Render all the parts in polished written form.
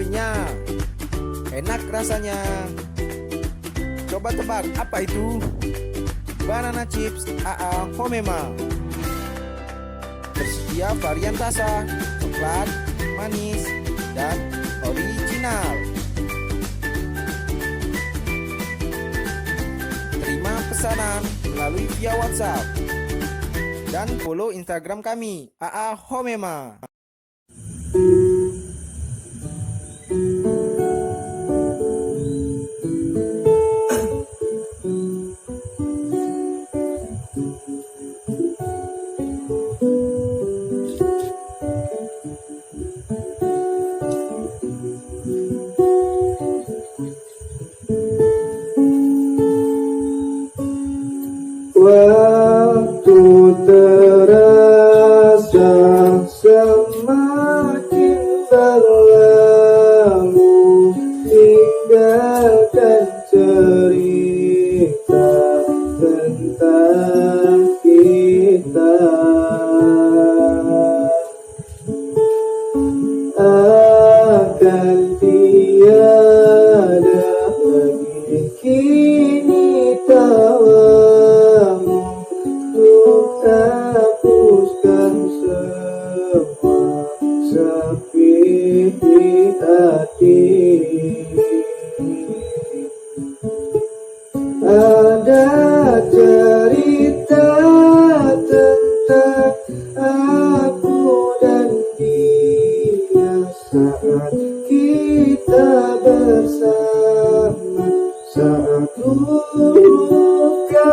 hasilnya. Enak rasanya. Coba tebak apa itu? Banana chips AA Homema. Tersedia varian rasa coklat, manis, dan original. Terima pesanan melalui via WhatsApp dan follow Instagram kami AA Homema. Waktu terasa semakin berlalu, tinggalkan cerita tentang kita. Akan tiada lagi kini tawamu untuk hapuskan semua sepi di hati. Ada cerita tentang aku dan dia saat kita bersama, saat luka.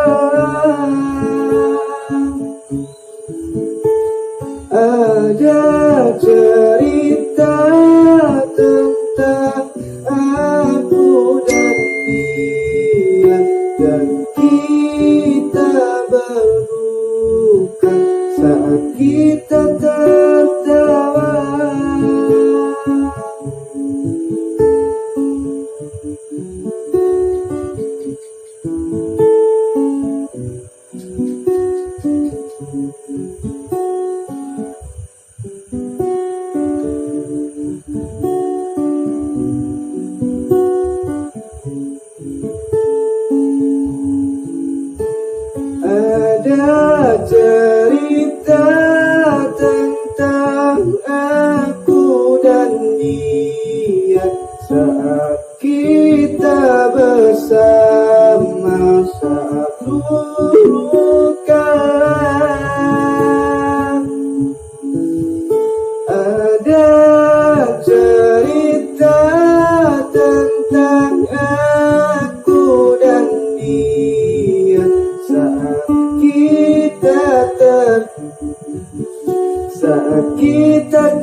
Ada cerita tentang aku dan dia, dan kita berduka saat kita tertawa. Ada cerita tentang aku dan dia saat kita bersama, saat luka. Ada cerita tentang aku dan dia saat kita